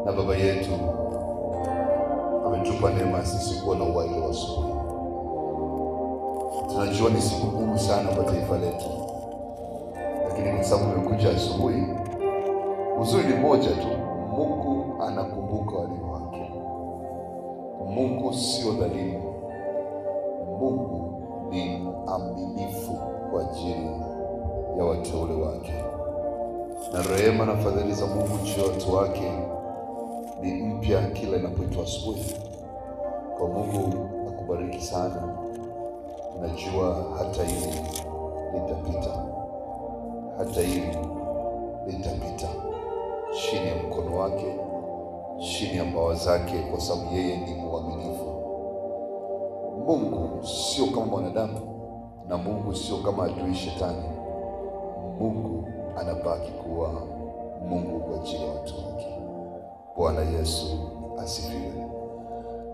na Baba yetu ametupa neema sisi kuwa na uhai wa asubuhi. Tunajua ni siku ngumu sana kwa taifa letu, lakini kwa sababu tumekuja asubuhi, uzuri ni moja tu: Mungu anakumbuka walio wake. Mungu sio dhalimu. Mungu ni aminifu kwa ajili ya wateule wake, na rehema na fadhili za Mungu juu ya watu wake ni mpya kila inapoitwa asubuhi. Kwa Mungu akubariki sana. Najua hata hili litapita, hata hili litapita chini ya mkono wake, chini ya mbawa zake, kwa sababu yeye ni mwaminifu. Mungu sio kama mwanadamu, na Mungu sio kama adui Shetani. Mungu anabaki kuwa Mungu kwa ajili ya watu wake. Bwana Yesu asifiwe.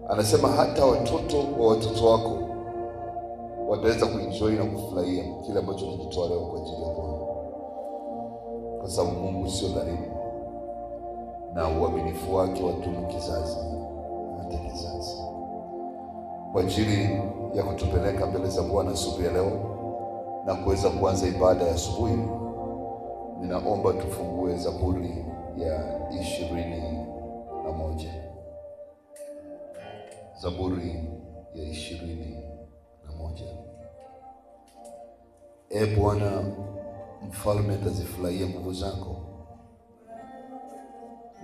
Anasema hata watoto wa watoto wako wataweza kuenjoy na kufurahia kile ambacho tunakitoa leo kwa ajili ya Bwana, kwa sababu Mungu sio dhalimu, na uaminifu wake wadumu kizazi hata kizazi. Kwa ajili ya kutupeleka mbele za Bwana asubuhi ya leo na kuweza kuanza ibada ya asubuhi, ninaomba tufungue Zaburi ya 21. Zaburi ya 21. Bwana mfalme atazifurahia nguvu zako,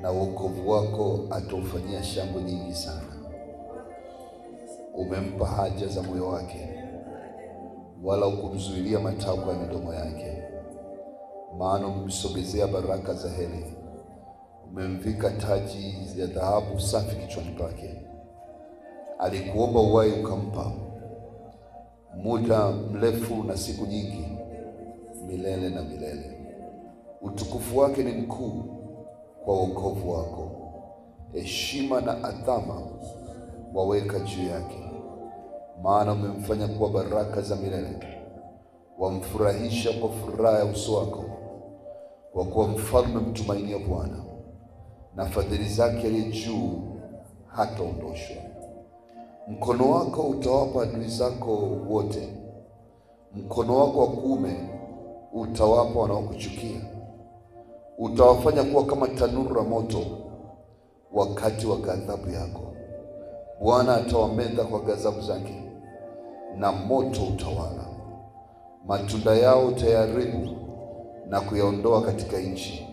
na wokovu wako ataufanyia shangwe nyingi sana. Umempa haja za moyo wake, wala hukumzuilia matakwa ya midomo yake. Maana umemsogezea baraka za heri, umemvika taji ya dhahabu safi kichwani pake. Alikuomba uhai ukampa, muda mrefu na siku nyingi, milele na milele. Utukufu wake ni mkuu kwa wokovu wako, heshima na adhama waweka juu yake. Maana umemfanya kuwa baraka za milele, wamfurahisha kwa furaha ya uso wako. Kwa kuwa mfalme mtumainia Bwana, na fadhili zake aliye juu hataondoshwa. Mkono wako utawapa adui zako wote, mkono wako wa kuume utawapa wanaokuchukia. Utawafanya kuwa kama tanuru la moto wakati wa ghadhabu yako. Bwana atawameza kwa ghadhabu zake, na moto utawala. Matunda yao utayaharibu na kuyaondoa katika nchi,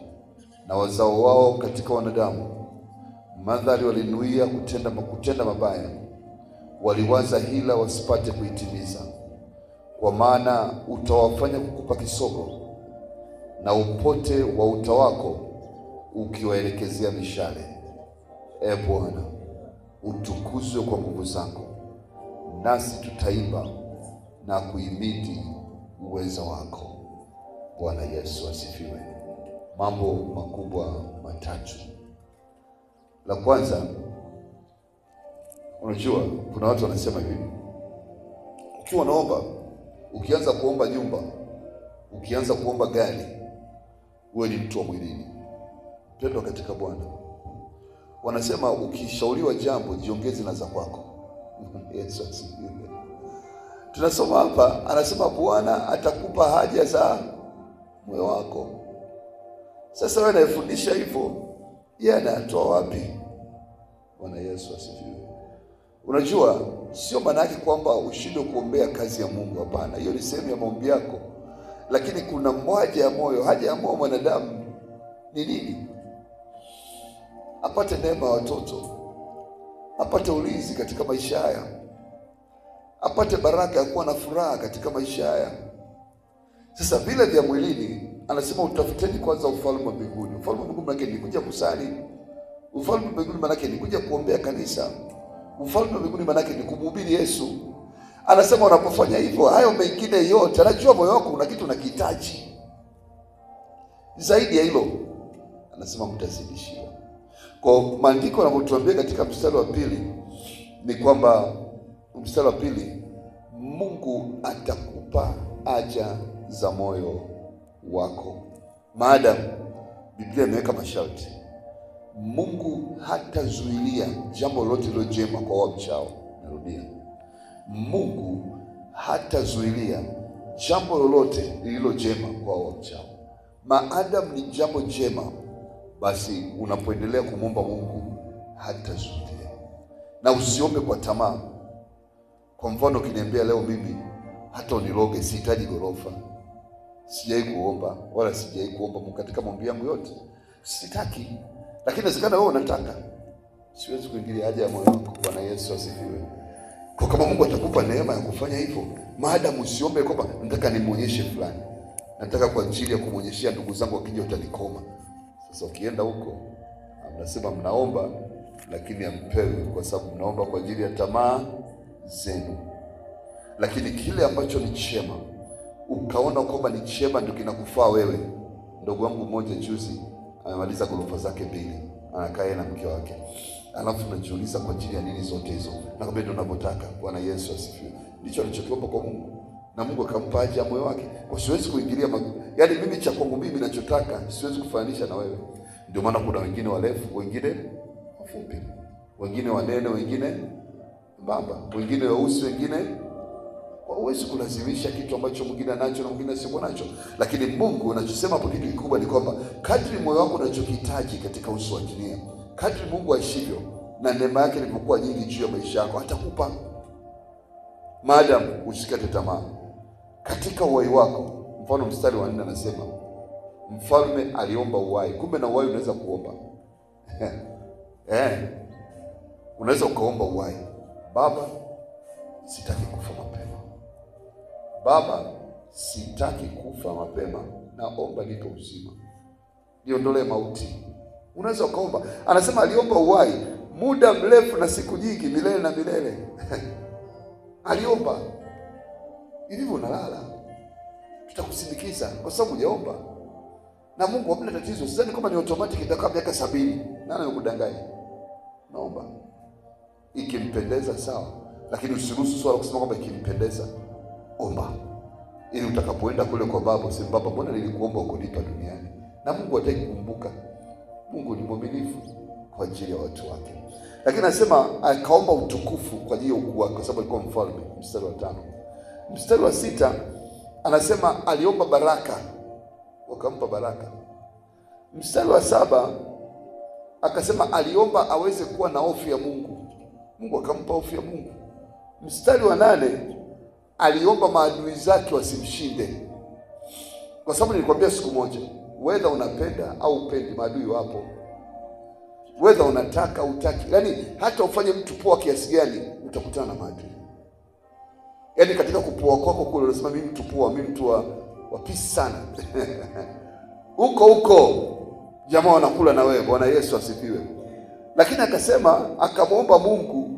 na wazao wao katika wanadamu. Madhari walinuia kutenda mabaya, waliwaza hila wasipate kuitimiza. Kwa maana utawafanya kukupa kisogo, na upote wa uta wako ukiwaelekezea mishale. Bwana, utukuzwe kwa nguvu zako, nasi tutaimba na kuhimidi uweza wako. Bwana Yesu asifiwe. Mambo makubwa matatu. La kwanza, unajua kuna watu wanasema hivi: ukiwa unaomba, ukianza kuomba nyumba, ukianza kuomba gari, wewe ni mtu wa mwilini. Mpendwa katika Bwana, wanasema ukishauriwa jambo jiongeze na za kwako. Yesu asifiwe. Tunasoma hapa, anasema Bwana atakupa haja za moyo wako. Sasa wewe unayefundisha hivyo, yeye anatoa wapi? Bwana Yesu asifiwe. Unajua, sio maana yake kwamba ushindwe kuombea kazi ya Mungu. Hapana, hiyo ni sehemu ya maombi yako, lakini kuna haja ya moyo. Haja ya moyo mwanadamu ni nini? Apate neema ya watoto, apate ulinzi katika maisha haya, apate baraka ya kuwa na furaha katika maisha haya. Sasa vile vya mwilini, anasema utafuteni kwanza ufalme wa mbinguni. Ufalme wa mbinguni maana yake ni kuja kusali. Ufalme wa mbinguni maana yake ni kuja kuombea kanisa. Ufalme wa mbinguni maana yake ni kumhubiri Yesu. Anasema unapofanya hivyo, hayo mengine yote, anajua moyo wako una kitu unakihitaji zaidi ya hilo, anasema mtazidishiwa. Kwa maandiko yanavyotuambia katika mstari wa pili ni kwamba, mstari wa pili, Mungu atakupa haja za moyo wako, maadamu Biblia imeweka masharti. Mungu hatazuilia jambo lolote lilo jema kwa wamchao. Narudia, Mungu hatazuilia jambo lolote lililo jema kwa wamchao. Maadamu ni jambo jema, basi unapoendelea kumwomba Mungu hatazuilia. Na usiombe kwa tamaa. Kwa mfano, ukiniambia leo mimi hata uniroge, sihitaji gorofa, sijai kuomba wala sijai kuomba Mungu katika maombi yangu yote, sitaki. Lakini inawezekana wewe unataka. Siwezi kuingilia haja ya moyo wako. Bwana Yesu asifiwe. Kwa kama Mungu atakupa neema ya kufanya hivyo, maadamu usiombe kwamba nataka nimuonyeshe fulani, nataka kwa ajili ya kumuonyeshia ndugu zangu wakija utanikoma. Sasa ukienda huko, mnasema mnaomba lakini hampewi, kwa sababu mnaomba kwa ajili ya tamaa zenu. Lakini kile ambacho ni chema, ukaona kwamba ni chema ndio kinakufaa wewe. Ndugu wangu mmoja juzi amemaliza ghorofa zake 2, anakaa na mke wake. Alafu tunajiuliza kwa ajili ya nini zote hizo? Nakwambia ndio unavyotaka. Bwana Yesu asifiwe. Ndicho alichokiomba kwa Mungu, na Mungu akampa haja ya moyo wake. Kwa siwezi kuingilia yaani mimi cha kwangu mimi ninachotaka siwezi kufananisha na wewe. Ndio maana kuna wengine warefu, wengine wafupi, wengine wanene, wengine mbamba, wengine weusi, wengine. Huwezi kulazimisha kitu ambacho mwingine anacho na mwingine sio nacho. Lakini Mungu anachosema hapo kitu kikubwa ni kwamba kadri moyo wako unachokihitaji katika uso wa dunia, kadri Mungu aishivyo na neema yake ilivyokuwa nyingi juu ya maisha yako, atakupa. Maadamu usikate tamaa katika uhai wako. Mfano mstari wa 4 anasema mfalme aliomba uhai. Kumbe na uhai unaweza kuomba. Unaweza ukaomba uhai. Baba, sitaki kufa mapema. Baba, sitaki kufa mapema, naomba nipe uzima, niondolee mauti. Unaweza ukaomba. Anasema aliomba uhai muda mrefu na siku nyingi, milele na milele. Aliomba. Ilivyo unalala, tutakusindikiza kwa sababu hujaomba. Na Mungu hamna tatizo. Sidhani kama ni automatic itakaa miaka 70. Nani anakudanganya? Naomba. Ikimpendeza sawa, lakini usiruhusu swala kusema kwamba ikimpendeza. Omba. Ili utakapoenda kule kwa Baba useme, Baba, mbona nilikuomba ukonipa duniani? Na Mungu hataki kukumbuka. Mungu ni mwaminifu kwa ajili ya watu wake. Lakini anasema akaomba utukufu kwa ajili ya ukuu wake, kwa sababu alikuwa mfalme. Mstari wa 5. Mstari wa 6 anasema aliomba baraka, wakampa baraka. Mstari wa 7 akasema aliomba aweze kuwa na hofu ya Mungu. Mungu akampa hofu ya Mungu. Mstari wa 8 aliomba maadui zake wasimshinde. Kwa sababu nilikwambia siku moja, whether unapenda au upendi, maadui wapo. Whether unataka au utaki, yaani hata ufanye mtu poa kiasi gani, utakutana na maadui. Yaani katika kupoa kwako kule unasema mimi mtu poa, mimi mtu wa peace sana. Huko jamaa wanakula na wewe. Bwana Yesu asifiwe. Lakini akasema akamwomba Mungu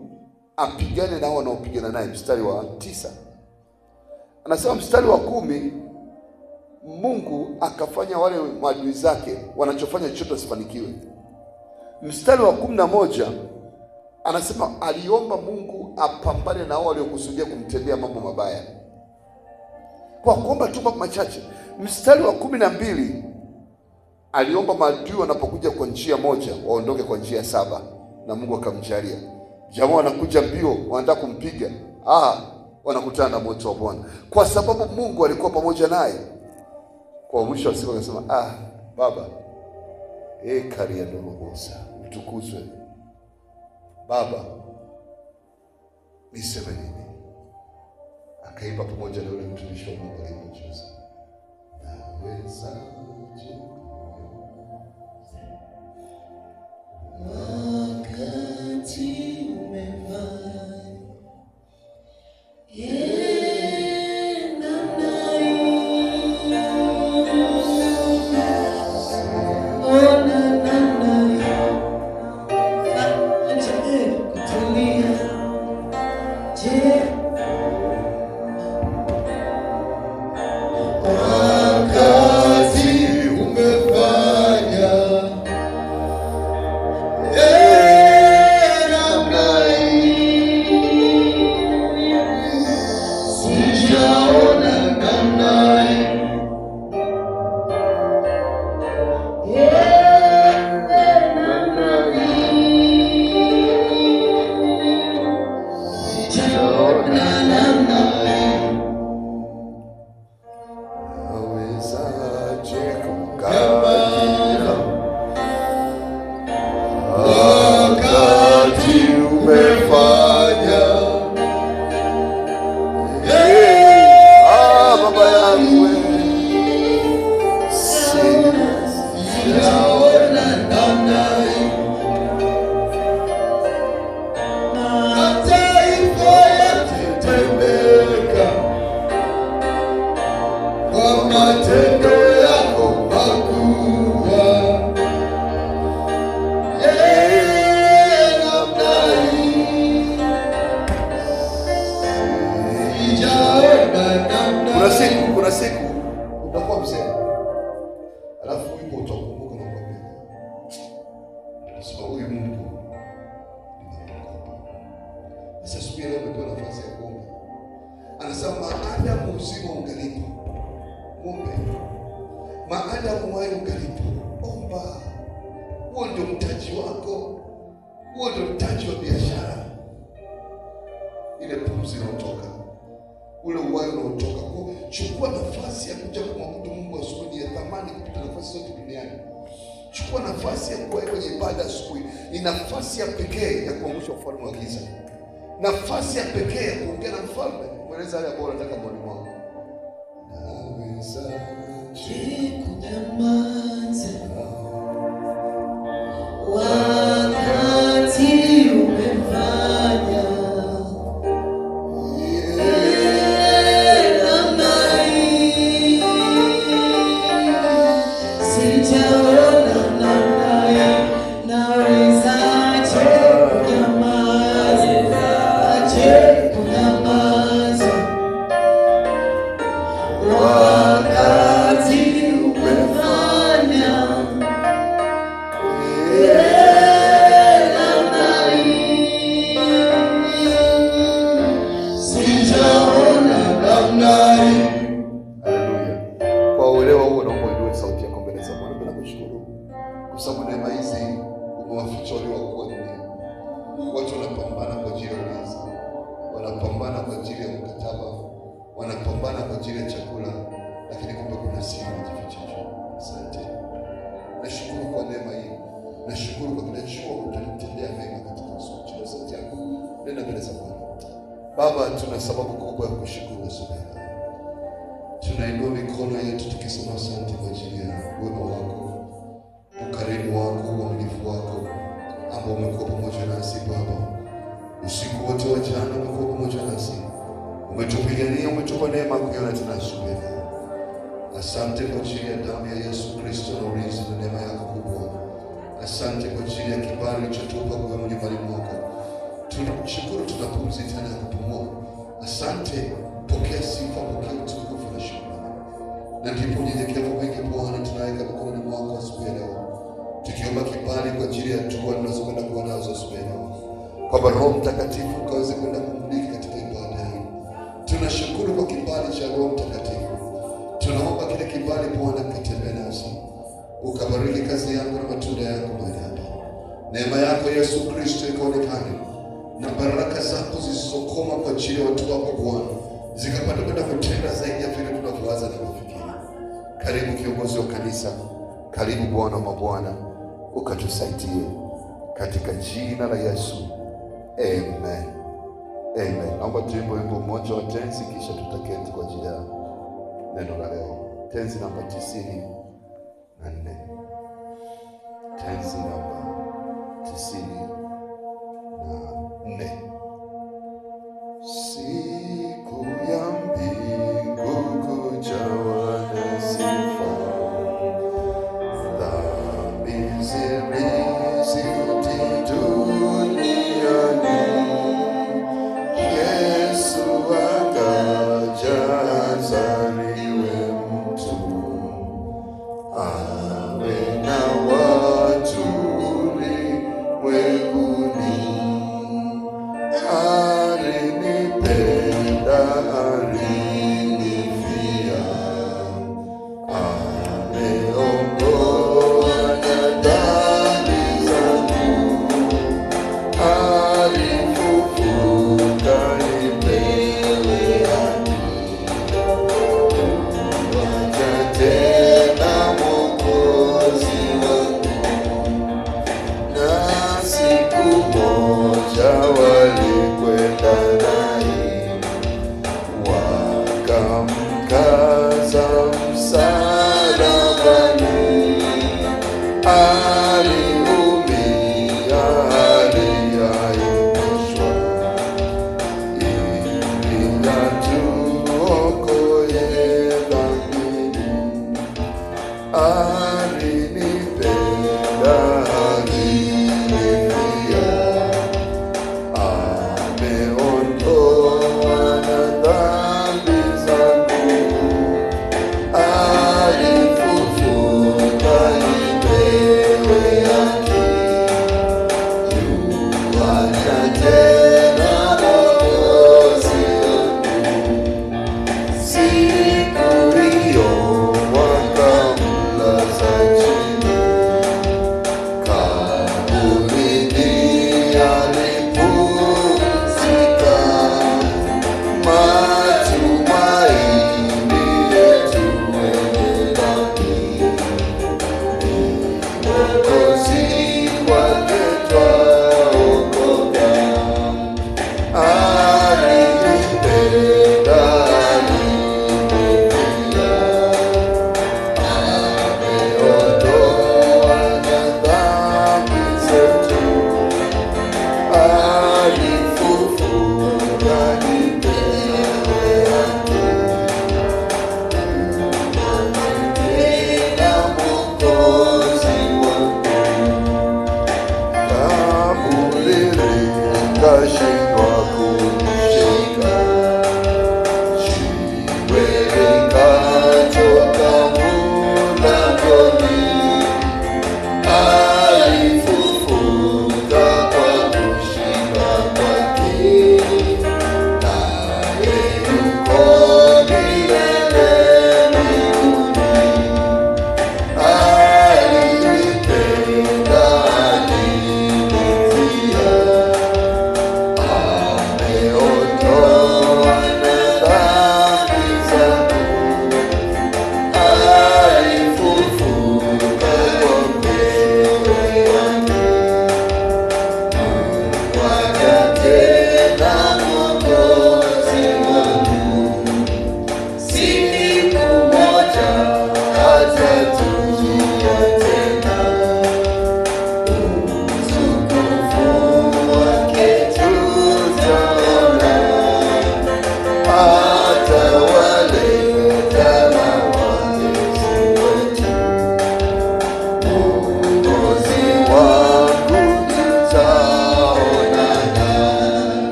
apigane nao wanaopigana naye. Mstari wa 9 anasema, mstari wa 10 Mungu akafanya wale maadui zake wanachofanya chochote wasifanikiwe. Mstari wa 11 anasema aliomba Mungu apambane na wao waliokusudia kumtendea mambo mabaya. Kwa kuomba tu mambo machache. Mstari wa 12 aliomba maadui wanapokuja kwa njia moja waondoke kwa njia 7, na Mungu akamjalia. Jamaa wanakuja mbio, wanataka kumpiga, wanakutana na moto wa Bwana, kwa sababu Mungu alikuwa pamoja naye. Kwa mwisho wa siku akasema, Baba, karia ndorobosa, utukuzwe. Baba, niseme nini? Akaimba pamoja na yule mtumishi wa Mungu aliyejuza, naweza wakati umefanya wakati umefanya Kuna siku utakuwa mzee, alafu wimbo utakumbuka na kuambia sasa, huyu Mungu sasa. Siku ile umepewa nafasi ya kuomba, anasema maadamu uzima ungalipo, muombe. Maadamu wewe ungalipo, omba. Huo ndio mtaji wako, huo ndio mtaji wa biashara. Ile pumzi inayotoka, ule uhai unaotoka, chukua nafasi ya kuja kumwabudu Mungu asubuhi. Ya thamani kupita nafasi zote duniani. Chukua nafasi ya kuwa kwenye ibada asubuhi. Ni nafasi ya pekee ya kuangusha ufalme wa giza, nafasi ya pekee ya kuongea na mfalme. Mweleza yale ambayo unataka moyoni mwako. Naweza kunyamaza wakati umefanya wanapambana kwa ajili ya chakula, lakini kumbe kuna siri inajificha. Asante. Nashukuru kwa neema hii. Nashukuru kwa kinachua kutanitendea mema katika sauti yako. Nenda mbele za Bwana. Baba, tuna sababu kubwa ya kushukuru asubuhi. Tunainua mikono yetu tukisema asante kwa ajili ya wema wako, ukarimu wako, uaminifu wako ambao umekuwa pamoja nasi Baba. Usiku wote wa jana umekuwa pamoja nasi. Umetupigania, umetupa neema kuiona tena asubuhi. Asante kwa ajili ya damu ya Yesu Kristo na ulinzi na neema yako kubwa. Asante kwa ajili ya kibali ulichotupa kwa nyumbani mwako. Tunashukuru, tunapumzi tena ya kupumua. Asante, pokea sifa, pokea utukufu na shukrani. Na ndipo unyenyekevu wengi Bwana tunaweka mikononi mwako asubuhi leo, tukiomba kibali kwa ajili ya hatua tunazokwenda kuwa nazo asubuhi leo, kwamba Roho Mtakatifu ukaweze kwenda kumulika katika ibada hii. Tunashukuru kwa kibali cha Roho Mtakatifu. Tunaomba kile kibali Bwana katembee nasi, ukabariki kazi yako na matunda yako Bwana. Neema yako Yesu Kristo ikaonekane na baraka zako zisizokoma kwa ajili ya watu wako Bwana, zikapata kwenda kutenda zaidi ya vile tunavyowaza na kufikiri. Karibu kiongozi wa kanisa, karibu Bwana wa mabwana, ukatusaidie katika jina la Yesu. Amen. Amen. Naomba tuimbe wimbo mmoja wa tenzi, kisha tutaketi kwa ajili ya neno la leo. Tenzi namba 94. Tenzi namba 94. Siku ya mbingu kujawa na sifa, dhambi zimezidi duniani, Yesu akaja azaliwe mtu, awe na watu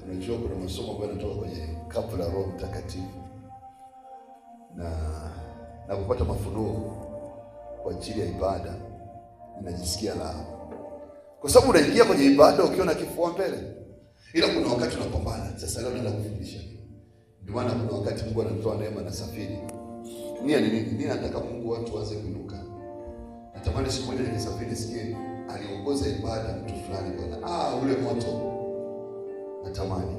Unajua kuna masomo ambayo yanatoka kwenye kapu la Roho Mtakatifu na kupata mafunuo kwa ajili ya ibada. Ninajisikia raha kwa sababu unaingia kwenye ibada ukiwa na kifua mbele, ila kuna wakati unapambana. Sasa leo naenda kufundisha, ndio maana kuna wakati Mungu anatoa neema na safiri. Nia ni nini? Nia nataka Mungu watu waanze kuinuka. Natamani siku moja nikisafiri sikie aliongoza ibada mtu fulani bwana, ule moto natamani.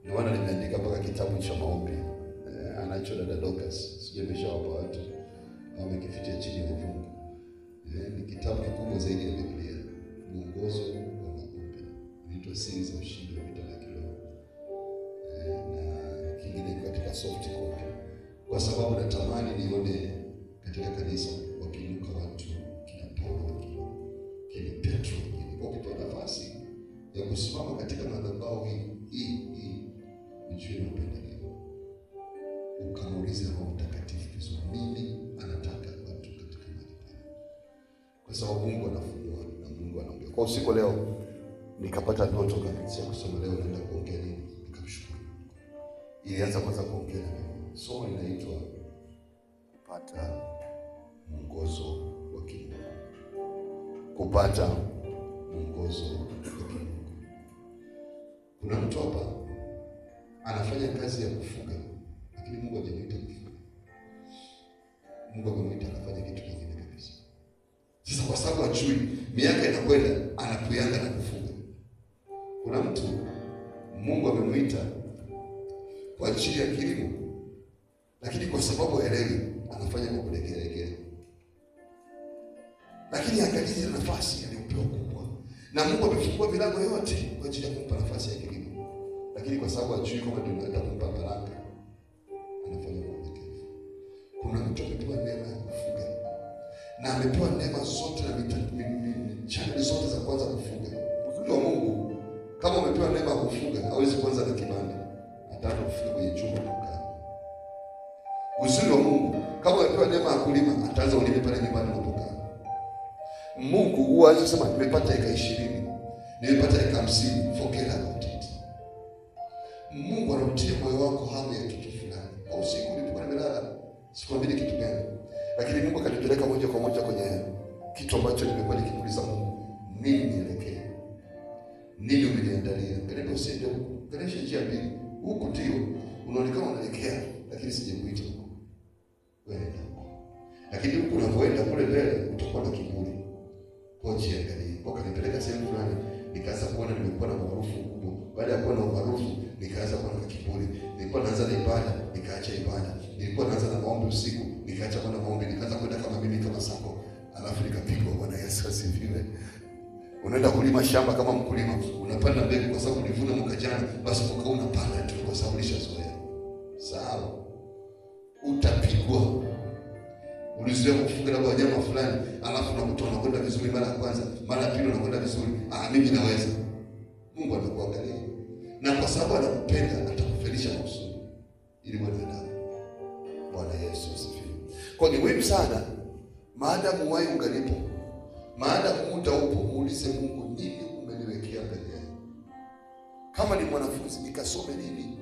Ndio maana nimeandika mpaka kitabu cha maombi anacho dada Dorcas, sijamesha wapa watu wamekifitia chini ya Mungu. Ni kitabu kikubwa zaidi ya Biblia, mwongozo wa maombi, inaitwa Siri za Ushindi wa Vita vya Kiroho, na kingine katika soft copy, kwa sababu natamani nione katika kanisa wakiinuka watu kina Paulo, kina Petro, wakipewa nafasi ya kusimama katika madhabahu hii nchini na upendeleo, ukamuuliza Roho Mtakatifu vizuri, nini anataka watu katika madhabahu, kwa sababu Mungu anafungua na Mungu anaongea. Kwa usiku leo nikapata ndoto kabisa ya kusoma leo naenda kuongea nini, nikamshukuru. Ilianza kwanza kuongea na mimi. Somo linaitwa kupata mwongozo wa kimungu. Kupata mwongozo wa kimungu. Kuna mtu hapa anafanya kazi ya kufuga, lakini Mungu hajamuita kufuga. Mungu amemuita akafanya kitu kingine kabisa. Sasa kwa sababu ajui, miaka inakwenda anapuyanga na kufuga. Kuna mtu Mungu amemuita kwa ajili ya kilimo, lakini kwa sababu haelewi anafanya kwa kulegelea. Lakini angalia nafasi aliyopewa kubwa, na Mungu amefungua milango yote kwa ajili ya kumpa nafasi ya kilimo, lakini kwa sababu ajui kama ndio anaenda kumpa baraka anafanya kwa ulegevu. Kuna mtu amepewa neema ya kufuga, na amepewa neema zote na channel zote za kwanza kufuga. Uzuri wa Mungu, kama umepewa neema ya kufuga, hawezi kuanza na kibanda, ataanza kufuga kwenye chumba kukaa. Uzuri wa Mungu, kama umepewa neema ya kulima, ataanza ulime pale nyumbani unapokaa. Mungu huwa anasema nimepata eka 20, nimepata eka 50, forget about it. Mungu anakutia moyo wako hamu ya kitu fulani. Au usiku nilipokuwa nimelala, sikwambia kitu gani, lakini Mungu akanipeleka moja kwa moja kwenye kitu ambacho nimekuwa nikimuuliza Mungu, nini nielekee? Nini umeniandalia? Karibu usiende huko. Kanisha njia mbili. Huko ndio unaonekana unaelekea, lakini sijakuita huko. Wewe ndio. Lakini huko unapoenda kule mbele utakuwa na kiburi. Kwa jiangalie. Wakanipeleka sehemu fulani, nikaanza kuona nimekuwa na maarufu kubwa. Baada ya kuwa na maarufu, nikaanza kuwa na kiburi. Nilikuwa naanza na ibada, nikaacha ibada. Nilikuwa naanza na maombi usiku, nikaacha kwenda maombi, nikaanza kwenda kama mimi kama sako. Unaenda kulima shamba kama mkulima, unapanda mbegu kwa sababu ulivuna mwaka jana, basi mwaka unapanda tu kwa sababu ulishazoea. Sawa. Utapigwa. Ulizoea kufuga labda wanyama fulani, alafu unakuta unakwenda vizuri mara ya kwanza, mara ya pili unakwenda vizuri. Mimi naweza. Mungu anakuangalia. Na kwa sababu anakupenda atakufelisha makusudi ili wewe ndio. Bwana Yesu asifiwe. Kwa ni muhimu sana maadamu wai ungalipo, maadamu muda upo, muulize Mungu, nini umeniwekea mbele yangu? Kama ni mwanafunzi, nikasome nini?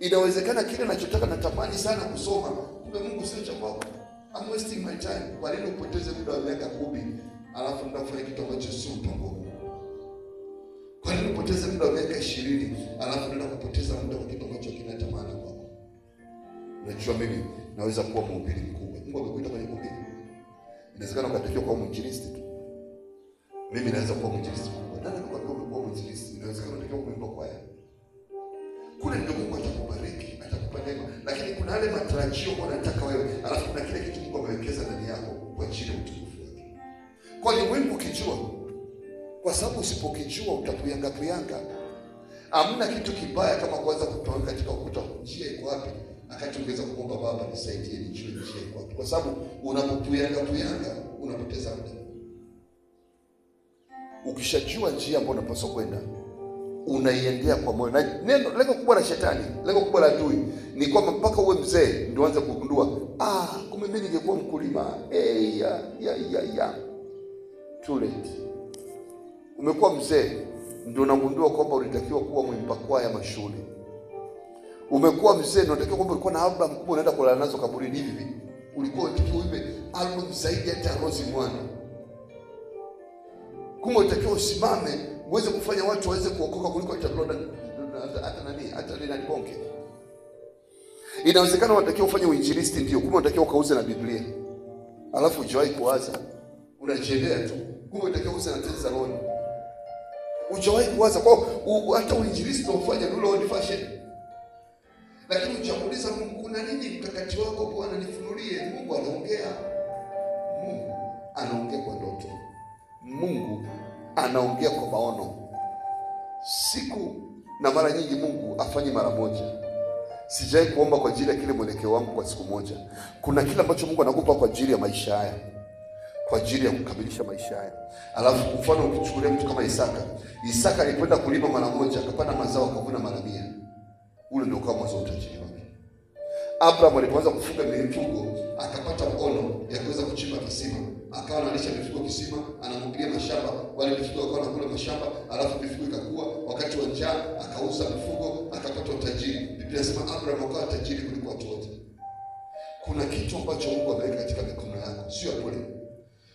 Inawezekana kile ninachotaka natamani sana kusoma, kumbe Mungu sio cha kwako. I'm wasting my time. Kwa nini upoteze muda wa miaka 10 alafu ndio kufanya kitu ambacho sio mpango wako? Kwa nini upoteze muda wa miaka 20 alafu ndio kupoteza muda kwa kitu ambacho kinatamani kwako? Unajua mimi naweza kuwa mhubiri mkubwa. Mungu amekuita kwenye kuhubiri. Inawezekana ukatakiwa kuwa mwinjilisti tu. Mimi naweza kuwa mwinjilisti mkubwa. Nani anakuambia kuwa mwinjilisti? Inawezekana unatakiwa kuimba kwaya. Kule ndio Mungu atakubariki, atakupa neema. Lakini kuna yale matarajio Mungu anataka wewe, alafu kuna kile kitu Mungu amewekeza ndani yako kwa ajili ya utukufu wake. Kwa hiyo wewe ukijua, kwa sababu usipokijua utapuyanga. Hamna kitu kibaya kama kuanza kutoka katika ukuta, njia iko wapi? Akati ungeweza kuomba Baba nisaidie nijue njia iko wapi. Kwa sababu unapopuyanga unapoteza muda. Ukishajua njia ambayo unapaswa kwenda, unaiendea kwa moyo. Na neno lengo kubwa la shetani, lengo kubwa la adui ni kwamba mpaka uwe mzee ndio uanze kugundua, kumbe mimi ningekuwa mkulima. Too late. Umekuwa mzee ndio unagundua kwamba ulitakiwa kuwa mwimba kwaya mashule. Umekuwa mzee ndio unatakiwa kwamba ulikuwa na album kubwa unaenda kulala nazo kaburini hivi. Ulikuwa unatakiwa uimbe album zaidi hata Rose Mwana. Kumbe unatakiwa usimame uweze kufanya watu waweze kuokoka kuliko hata Leonard Bonke. Inawezekana unatakiwa ufanye uinjilisti ndio, kumbe unatakiwa ukauze na Biblia. Alafu hujawahi kuwaza, unachelea tu. Kumbe unatakiwa uuze na tenzi za roho. Hujawahi kuwaza kwa hata uinjilisti ufanye ndio old fashion. Lakini ujamuuliza Mungu, kuna nini mkakati wako Bwana nifunulie? Mungu anaongea. Mungu anaongea kwa ndoto. Mungu anaongea kwa maono. Siku na mara nyingi Mungu afanye mara moja. Sijai kuomba kwa ajili ya kile mwelekeo wangu kwa siku moja. Kuna kile ambacho Mungu anakupa kwa ajili ya maisha haya, kwa ajili ya kukamilisha maisha haya. Alafu mfano ukichukulia mtu kama Isaka alikwenda kulima mara moja, akapanda mazao akavuna mara 100. Ule ndio kama mwanzo utajiri wake. Abraham alipoanza kufuga mifugo, akapata ono ya kuweza kuchimba kisima. Akawa analisha mifugo kisima, anamwagilia mashamba, wale mifugo wakawa wanakula mashamba, alafu mifugo ikakua. Wakati wa njaa akauza mifugo, akapata utajiri. Biblia inasema Abraham akawa tajiri kuliko watu wote. Kuna kitu ambacho Mungu ameweka katika mikono yako, sio bure.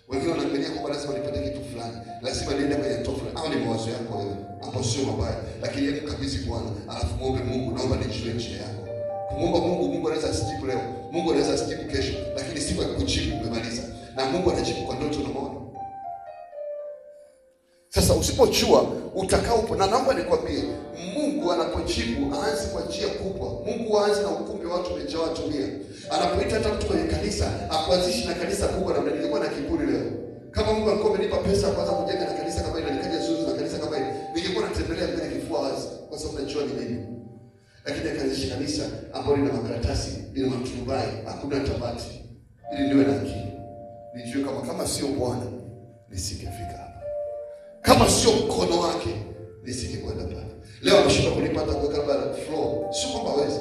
Wengine wanaangalia kwamba lazima nipate kitu fulani, lazima niende kwenye tofu, au ni mawazo yako wewe, hapo sio mabaya. Lakini hebu kabisa Bwana, alafu muombe Mungu, naomba nijue njia yako. Kumwomba Mungu anaweza asijibu leo, Mungu anaweza asijibu kesho, lakini siku ya kujibu umemaliza. Na Mungu anajibu kwa ndoto na maono. Sasa usipochua utakao, na naomba nikwambie, Mungu anapojibu aanze kwa njia kubwa. Mungu aanze na ukumbi wa watu wamejaa watu 100. Anapoita hata mtu kwenye kanisa, akuanzishi na kanisa kubwa na nilikuwa na kiburi leo. Kama Mungu alikuwa amenipa pesa kwanza kujenga na kanisa kama ile, nikaja Zuzu na kanisa kama ile, ningekuwa natembelea mbele kifua wazi kwa sababu najua ni mimi. Lakini akaanzisha kanisa ambalo lina makaratasi, lina maturubai, hakuna tabati. Ili niwe na akili. Nijue kama sio Bwana nisingefika hapa. Kama sio mkono wake nisingekwenda pale. Leo ameshinda kunipata kwa kabla flow. Sio kwamba hawezi.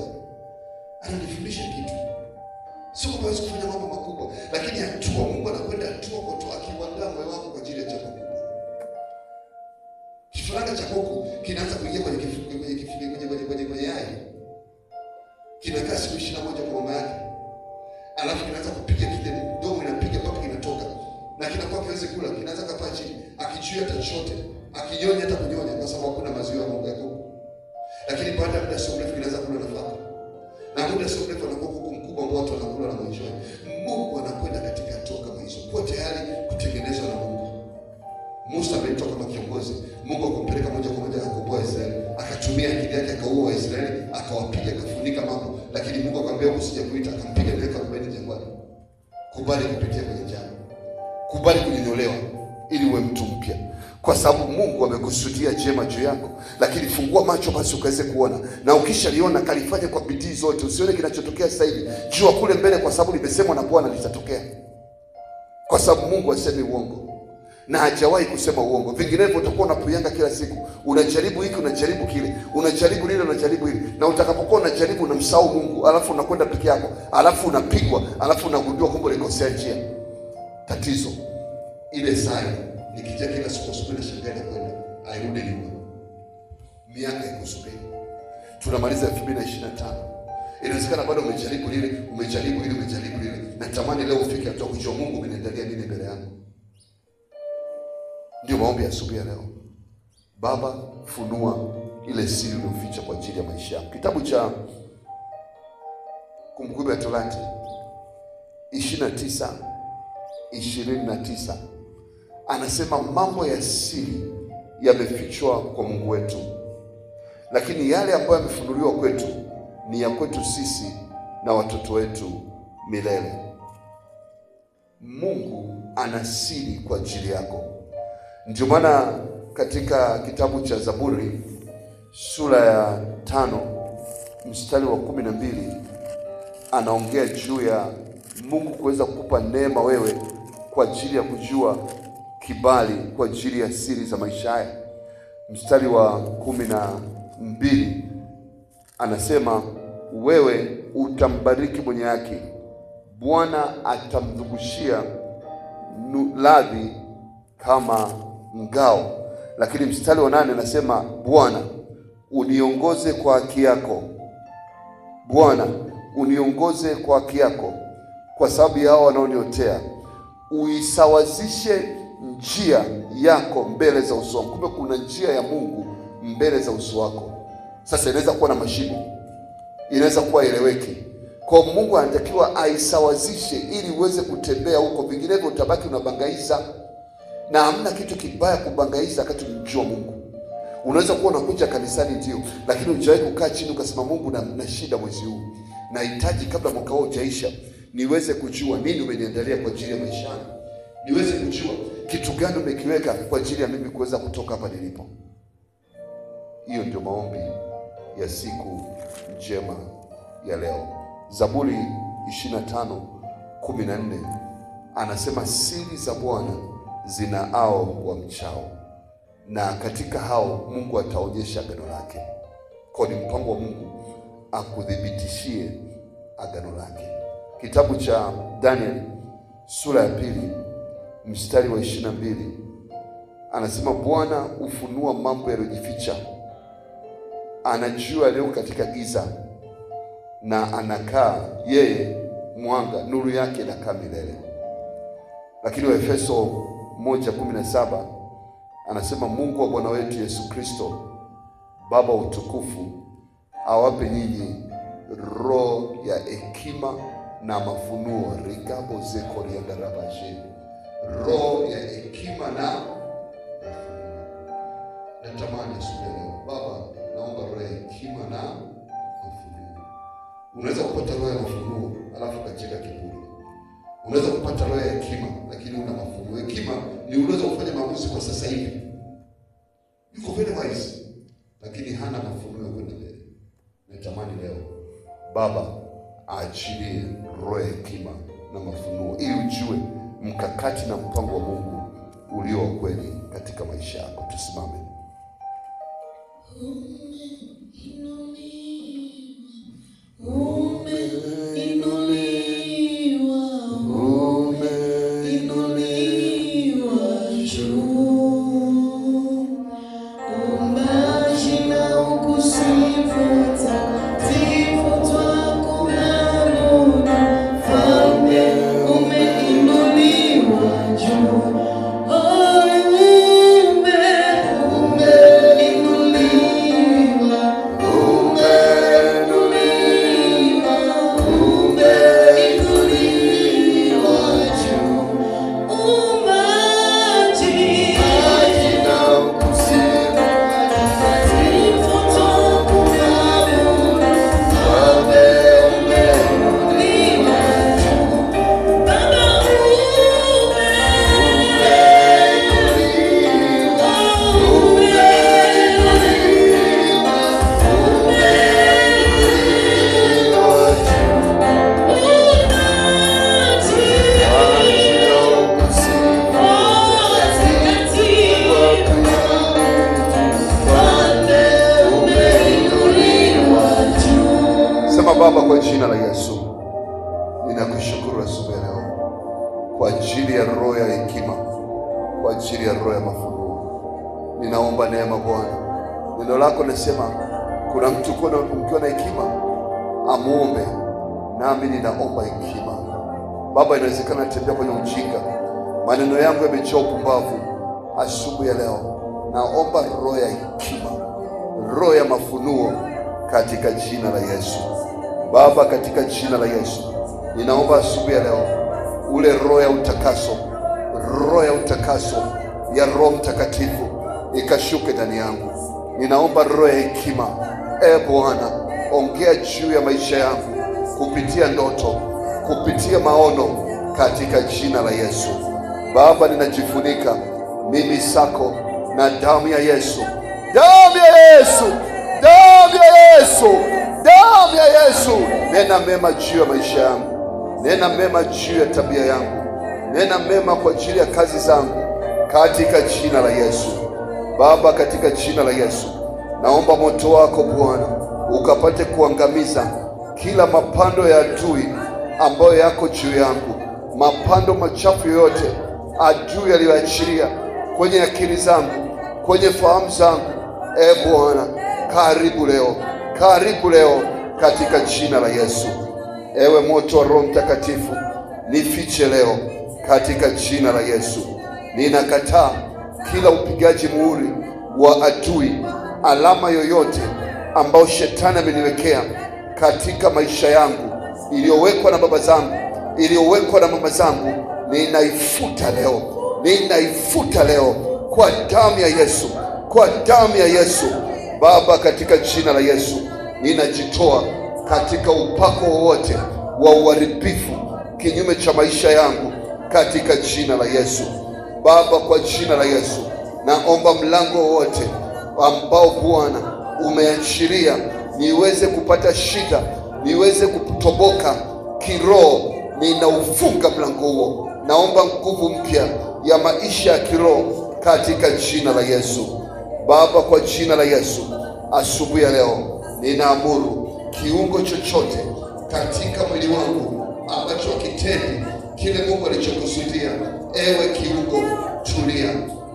Ananifundisha kitu. Sio kwamba hawezi kufanya mambo makubwa, lakini hatua Mungu anakwenda hatua kwa hatua akiandaa moyo wako kwa ajili ya jambo kubwa. Kifaranga cha kuku kinaanza kuingia kwenye kwenye yai. Kinakaa siku 21 kwa mama yake. Alafu kinaanza kupiga kile domo, inapiga mpaka kinatoka. Na kinakuwa kiweze kula, kinaanza kapaa chini, akichuia hata chochote, akinyonya hata kunyonya kwa sababu hakuna maziwa ya ng'ombe yako. Lakini baada ya muda sio mrefu kinaanza kula nafaka. Na muda sio mrefu anakuwa kuku mkubwa ambao watu wanakula na mwisho. Mungu anakwenda katika hatua kama hizo. Kuwa tayari kutengenezwa na Mungu. Musa alitoka kama kiongozi. Mungu akampeleka moja kwa moja akakomboa Israeli. Akatumia akili yake akaua Waisraeli, akawapiga, akafunika mambo. Lakini Mungu akamwambia usije kuita, akampiga miaka 40 jangwani. Kubali kupitia kwenye jangwa. Kubali kunyonyolewa ili uwe mtu mpya. kwa sababu Mungu amekusudia jema juu yako. Lakini fungua macho basi ukaweze kuona, na ukishaliona kalifanya kwa bidii zote. Usione kinachotokea sasa hivi, jua kule mbele, kwa sababu limesemwa na Bwana litatokea, kwa sababu Mungu hasemi uongo na hajawahi kusema uongo. Vinginevyo utakuwa unapuyanga kila siku, unajaribu hiki, unajaribu kile, unajaribu lile, unajaribu hili, na utakapokuwa unajaribu unamsahau Mungu, alafu unakwenda peke yako, alafu unapigwa, alafu unagundua kumbe ulikosea njia. Tatizo ile saa nikija kila siku asubuhi na shangaa kwenda airudi nyuma, miaka ikusubiri. Tunamaliza 2025, inawezekana bado umejaribu lile, umejaribu lile, umejaribu lile. Natamani leo ufike hatua kujua Mungu ameniandalia nini mbele yangu. Ndio maombi ya asubuhi ya leo. Baba, funua ile siri uliyoficha kwa ajili ya maisha yangu. Kitabu cha Kumbukumbu ya Torati 29:29 anasema mambo ya siri yamefichwa kwa Mungu wetu, lakini yale ambayo yamefunuliwa kwetu ni ya kwetu sisi na watoto wetu milele. Mungu ana siri kwa ajili yako. Ndio maana katika kitabu cha Zaburi sura ya 5 mstari wa 12 anaongea juu ya Mungu kuweza kukupa neema wewe kwa ajili ya kujua kibali kwa ajili ya siri za maisha haya. Mstari wa 12 anasema, wewe utambariki mwenye haki, Bwana atamdhubushia radhi kama ngao. Lakini mstari wa 8 anasema, Bwana uniongoze kwa haki yako, Bwana uniongoze kwa haki yako, kwa sababu ya hao wanaoniotea, uisawazishe njia yako mbele za uso wako. Kumbe kuna njia ya Mungu mbele za uso wako. Sasa inaweza kuwa na mashimo, inaweza kuwa eleweki. Kwa Mungu anatakiwa aisawazishe ili uweze kutembea huko, vinginevyo utabaki unabangaiza. Na hamna kitu kibaya kubangaiza wakati unamjua Mungu. Unaweza kuwa unakuja kanisani ndio, lakini hujawahi kukaa chini ukasema, Mungu na shida mwezi huu, nahitaji kabla mwaka huu hujaisha niweze kujua nini umeniandalia kwa ajili ya maisha yangu, niweze kujua kitu gani umekiweka kwa ajili ya mimi kuweza kutoka hapa nilipo. Hiyo ndio maombi ya siku njema ya leo. Zaburi 25:14 anasema, siri za Bwana zina hao wamchao, na katika hao Mungu ataonyesha agano lake. Kwa ni mpango wa Mungu akudhibitishie agano lake. Kitabu cha Daniel sura ya 2 mstari wa 22 anasema, Bwana ufunua mambo yaliyojificha, anajua leo katika giza, na anakaa yeye mwanga, nuru yake inakaa milele. Lakini Waefeso 1:17 anasema, Mungu wa Bwana wetu Yesu Kristo, Baba wa utukufu, awape nyinyi roho ya hekima na mafunuo. Rigabo zekoriandarabaje, roho ya hekima na natamani asubuhi leo, Baba naomba roho ya hekima na mafunuo. Unaweza kupata roho ya mafunuo alafu kacheka kiburi. Unaweza kupata roho ya hekima lakini una mafunuo. Hekima ni unaweza kufanya maamuzi kwa sasa hivi, yuko very wise, lakini hana mafunuo ya kwenda mbele. Natamani leo Baba aachilie roho ya hekima na mafunuo ili ujue mkakati na mpango wa Mungu ulio wa kweli katika maisha yako. Tusimame. kwa ajili ya roho ya hekima, kwa ajili ya roho ya mafunuo. Ninaomba neema Bwana. Neno lako linasema kuna mtu ukiwa na hekima amuombe, nami ninaomba hekima. Baba, inawezekana natembea kwenye ujinga, maneno yangu yamejaa upumbavu. Asubuhi ya leo naomba roho ya hekima, roho ya mafunuo katika jina la Yesu. Baba, katika jina la Yesu ninaomba asubuhi ya leo ule roho ya utakaso, roho ya utakaso ya Roho Mtakatifu ikashuke ndani yangu. Ninaomba roho ya hekima. Bwana, ongea juu ya maisha yangu kupitia ndoto, kupitia maono katika jina la Yesu. Baba, ninajifunika mimi sako na damu ya Yesu, damu ya Yesu, damu ya Yesu, damu ya Yesu. Nena mema juu ya maisha yangu, nena mema juu ya tabia yangu, nena mema kwa ajili ya kazi zangu katika jina la Yesu. Baba, katika jina la Yesu naomba moto wako Bwana ukapate kuangamiza kila mapando ya adui ambayo yako juu yangu, mapando machafu yoyote adui aliyoachilia kwenye akili zangu, kwenye fahamu zangu. Bwana, karibu leo, karibu leo katika jina la Yesu. Ewe moto wa Roho Mtakatifu nifiche leo katika jina la Yesu. Ninakataa kila upigaji muhuri wa adui, alama yoyote ambao shetani ameniwekea katika maisha yangu, iliyowekwa na baba zangu, iliyowekwa na mama zangu, ninaifuta leo, ninaifuta leo kwa damu ya Yesu, kwa damu ya Yesu. Baba, katika jina la Yesu ninajitoa katika upako wowote wa uharibifu kinyume cha maisha yangu katika jina la Yesu. Baba, kwa jina la Yesu naomba mlango wowote ambao Bwana umeachilia niweze kupata shida, niweze kutoboka kiroho, ninaufunga mlango huo. Naomba nguvu mpya ya maisha ya kiroho katika jina la Yesu. Baba, kwa jina la Yesu asubuhi ya leo ninaamuru kiungo chochote katika mwili wangu ambacho kitendi kile Mungu alichokusudia, ewe kiungo, tulia,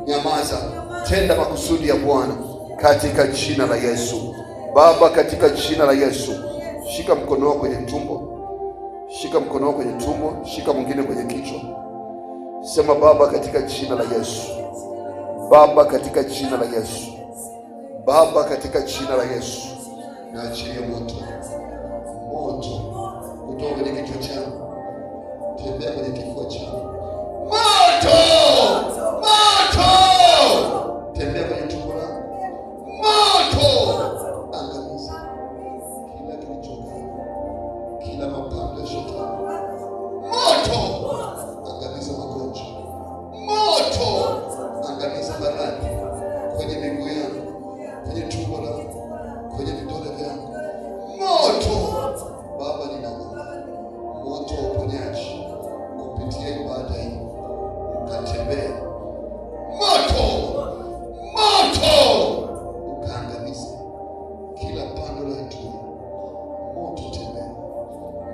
nyamaza, tenda makusudi ya Bwana katika jina la Yesu. Baba, katika jina la Yesu, shika mkono wako kwenye tumbo, shika mkono wako kwenye tumbo, shika mwingine kwenye kichwa. Sema, Baba, katika jina la Yesu. Baba, katika jina la Yesu. Baba, katika jina la Yesu, naachilia moto, moto kutoka kwenye kichwa changu, tembea kwenye kifua changu, moto, moto, tembea kwenye tumbo langu, moto, angamiza kila kilichokaa, kila mapando ya shetani, moto, angamiza magonjwa, moto, angamiza maradhi kwenye miguu yangu, kwenye tumbo langu, kwenye vidole vyangu, moto. Baba, ninaomba moto wa uponyaji kupitia ibada hii ukatembea, moto, moto, ukaangamize kila pando la adui, moto, tembea,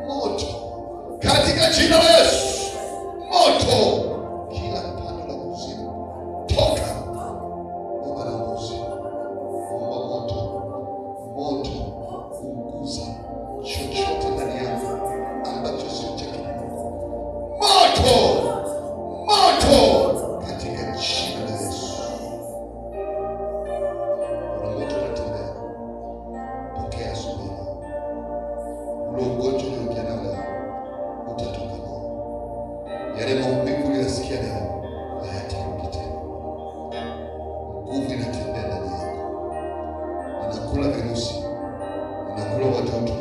moto katika jina la Yesu, moto, kila pando la kuzimu toka. Baba, naomba uzima, naomba moto, moto kuunguza chochote ndani yangu ambacho sio cha Mungu, moto, moto katika jina la Yesu. Kuna moto unatembea, pokea asubuhi. Ule ugonjwa ulioingia nao leo utatoka nao. Yale maumivu uliyosikia leo hayatarudi tena. Nguvu inatembea ndani yako, inakula virusi, inakula wadudu,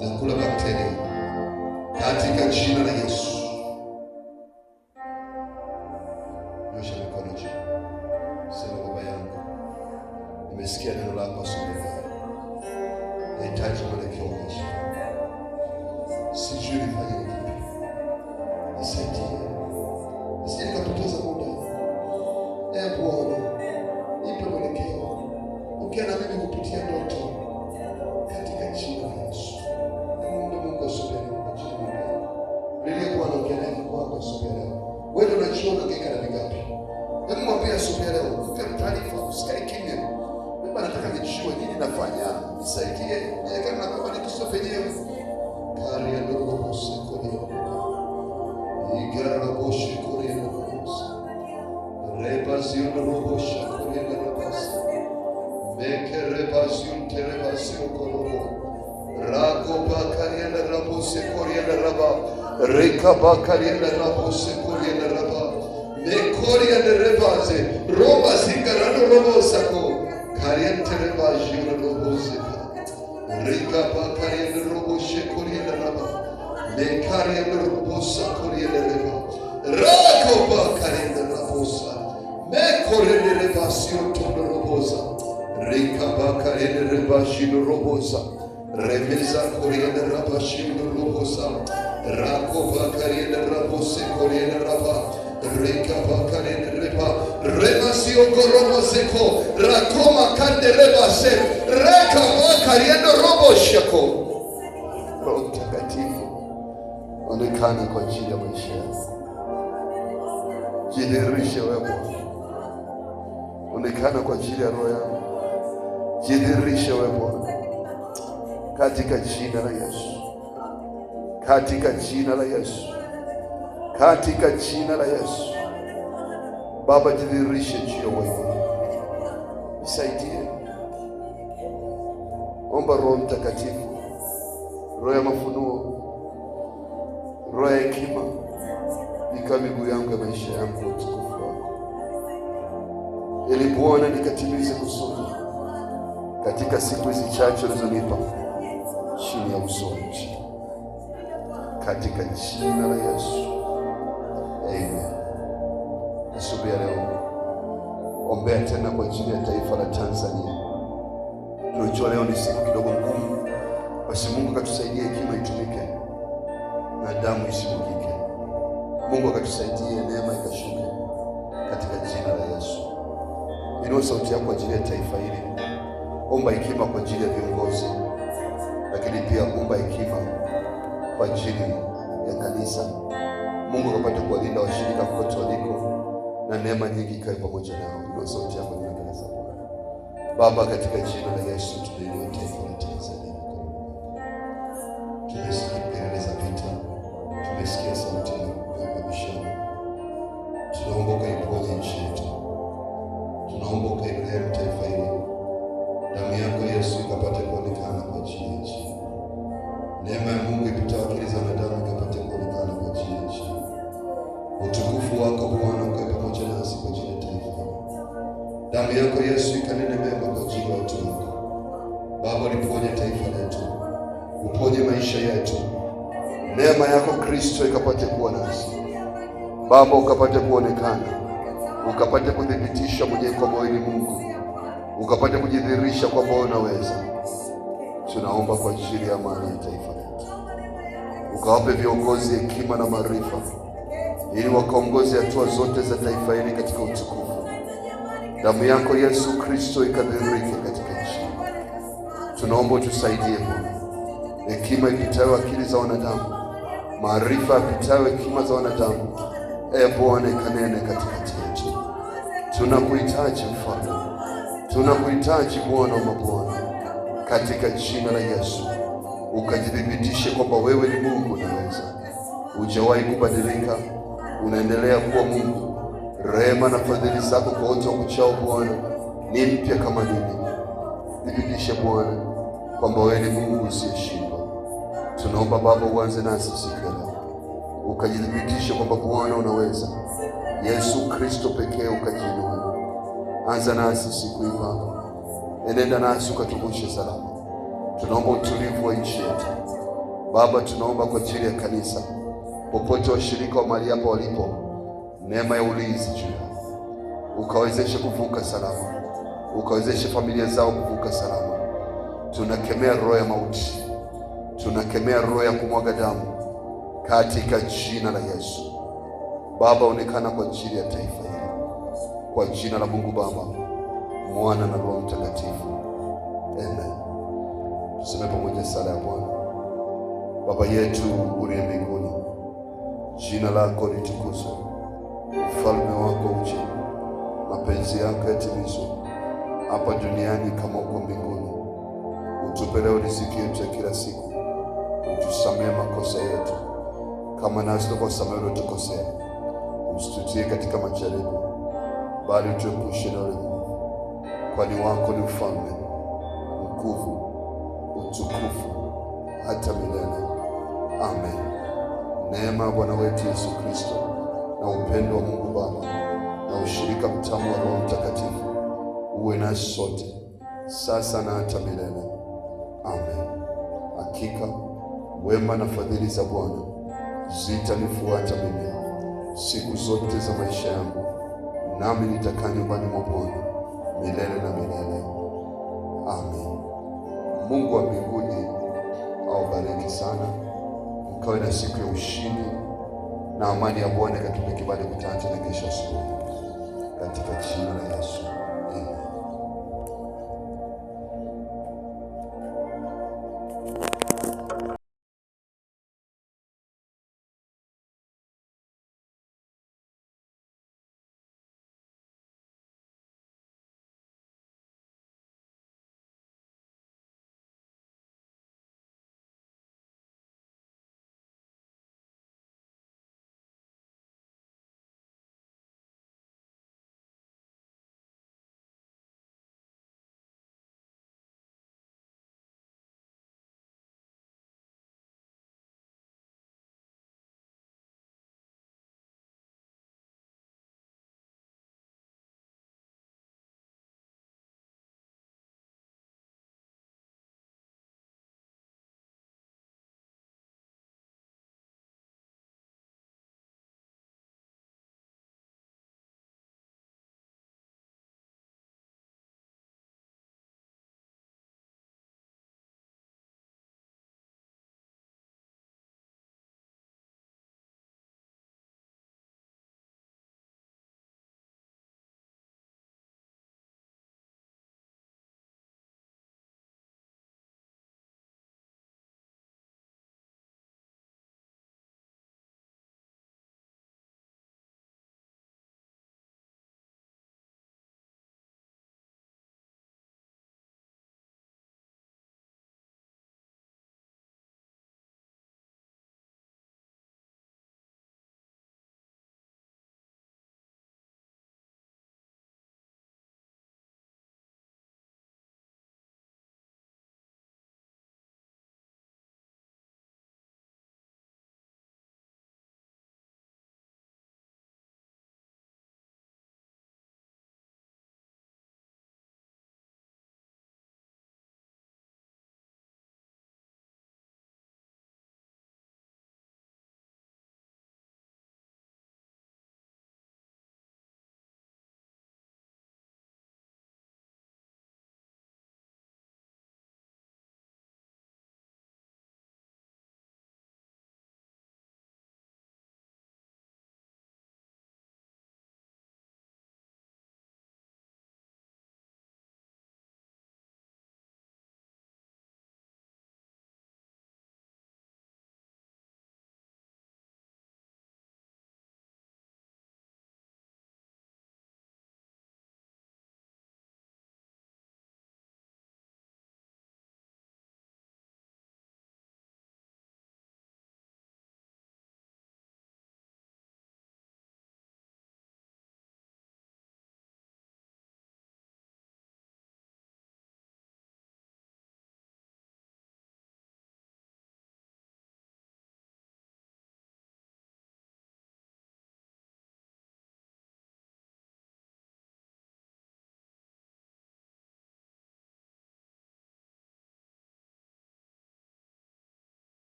inakula bakteria katika jina la Yesu. Nyosha mikono juu, sema, Baba yangu, nimesikia neno lako asubuhi, nahitaji mwelekeo wa maisha, sijui nifanye nini, nisaidie, nisije nikapoteza muda. Bwana, nipe mwelekeo, ongea na mimi kupitia ndoto katika jina la Yesu. Mungu asubuhi, kwa jina la Yesu, nilikuwa naongea naye kwako asubuhi. Wewe unajua unageka na ngapi? Hebu mwambie asubuhi leo, mpe taarifa, usikae kimya. Mimi nataka nijue nini nafanya, nisaidie. Niwekane na kama nikisoma yenyewe. Kari ya ndogo usiku leo. Igara boshi kuri ndogo. Repasio ndogo shakuri ndogo. Meke repasio terepasio korobo. Rako bakari ya ndogo sekori ya ndogo. Reka bakari ya ndogo sekori ya ndogo. Mekori ya nderebaze. Roma singarano robo sako. Kari ya terebaji ya ndogo seko. Reka bakari ya ndogo sekori ya ndogo. Mekari ya ndogo sakori ya ndogo. Rako bakari ya ndogo sa. Mekori ya nderebasio tondoroboza. Reka bakari ya nderebaji ya ndogo sa. Remeza korienda raba shindo robosa. Rako bakarienda rabose korienda raba. Reka bakarienda reba. Remasio koromo seko. Rakoma kande reba se. Reka bakarienda robo shako. Roho Mtakatifu, onekana kwa ajili ya maisha yako. Jidhihirishe wewe Bwana. Onekana kwa ajili ya roho yako. Jidhihirishe wewe Bwana. Katika jina la Yesu, katika jina la Yesu, katika jina la Yesu. Baba, jidhihirishe juu ya wewe, nisaidie. Omba Roho Mtakatifu, roho ya mafunuo, roho ya hekima, ikawe miguu yangu ya maisha yangu kwa utukufu wako, ili Bwana nikatimize kusudi katika siku hizi chache ulizonipa chini ya uso wa nchi, katika jina la Yesu, amen. Asubuhi ya leo ombea tena kwa ajili ya taifa la Tanzania. Tunajua leo ni siku kidogo ngumu, basi Mungu akatusaidie hekima itumike na damu isimwagike. Mungu akatusaidie neema ikashuke katika jina la Yesu. Inua sauti yako kwa ajili ya taifa hili. Omba hekima kwa ajili ya viongozi, lakini pia omba hekima kwa ajili ya kanisa. Mungu akapate kuwalinda washirika kote waliko, na neema nyingi ikae pamoja nao. Ndio sauti yako mbele za Bwana. Baba, katika jina la Yesu tunainua taifa la Tanzania. Tumesikia kelele za vita, tumesikia sauti ya mabishano. Tunaomba ukaiponye nchi yetu, tunaomba ukailea taifa hili. Damu yako Yesu ikapate kuonekana kwa ajili ya nchi. Neema ya Mungu ipitayo akili za wanadamu ikapate kuonekana kwa ajili ya nchi. Utukufu wako Bwana ukae pamoja nasi kwa ajili ya taifa. Damu yako Yesu ikanene mema kwa ajili ya watu wako. Baba, uliponye taifa letu, uponye maisha yetu. Neema yako Kristo ikapate kuwa nasi. Baba, ukapate kuonekana, ukapate kudhibitisha mwenyewe kwamba wewe ni Mungu, ukapate kujidhihirisha kwamba wewe unaweza. Tunaomba kwa ajili ya amani ya taifa letu, ukawape viongozi hekima na maarifa, ili wakaongoze hatua zote za taifa hili katika utukufu. Damu yako Yesu Kristo ikadhihirike katika nchi. Tunaomba utusaidie Bwana, hekima ipitayo akili za wanadamu, maarifa yapitayo hekima za wanadamu. Bwana, ikanene katikati yetu. Tunakuhitaji Mfalme, tunakuhitaji Bwana wa mabwana, katika jina la Yesu. Ukajidhibitishe kwamba wewe ni Mungu unaweza, hujawahi kubadilika, unaendelea kuwa Mungu. Rehema na fadhili zako kwa wote wakuchao Bwana ni mpya kama nini. Dhibitishe Bwana kwamba wewe ni Mungu usiyeshindwa. Tunaomba Baba uanze nasi siku ya leo, ukajidhibitishe kwamba Bwana unaweza. Yesu Kristo pekee ukajiinue. Anza nasi siku hii Baba, enenda nasi ukatuvushe salama. Tunaomba utulivu wa nchi yetu Baba. Tunaomba kwa ajili ya kanisa, popote washirika wa mahali hapa walipo, neema ya ulinzi juu yao, ukawezeshe kuvuka salama, ukawezeshe familia zao kuvuka salama. Tunakemea roho ya mauti, tunakemea roho ya kumwaga damu katika jina la Yesu. Baba, onekana kwa ajili ya taifa hili, kwa jina la Mungu Baba, Mwana na Roho Mtakatifu, amen. Tuseme pamoja sala ya Bwana. Baba yetu uliye mbinguni, jina lako litukuzwe, ufalme wako uje, mapenzi yako yatimizwe hapa duniani kama huko mbinguni. Utupe leo riziki yetu ya kila siku. Utusamehe makosa yetu kama nasi tunavyosamehe waliotukosea. Usitutie katika majaribu, bali utuepushe na yule mwovu. Kwani wako ni ufalme, nguvu, utukufu hata milele. Amen. Neema ya Bwana wetu Yesu Kristo na upendo wa Mungu Baba na ushirika mtamu wa Roho Mtakatifu uwe nasi sote sasa na hata milele. Amen. Hakika wema na fadhili za Bwana zitanifuata mimi siku zote za maisha yangu, nami nitakaa nyumbani mwa Bwana milele na milele. Amen. Mungu wa mbinguni awabariki sana. Mkawe na siku ya ushindi na amani ya Bwana ikatupe kibali kutana tena kesho asubuhi, katika jina la Yesu. Amen.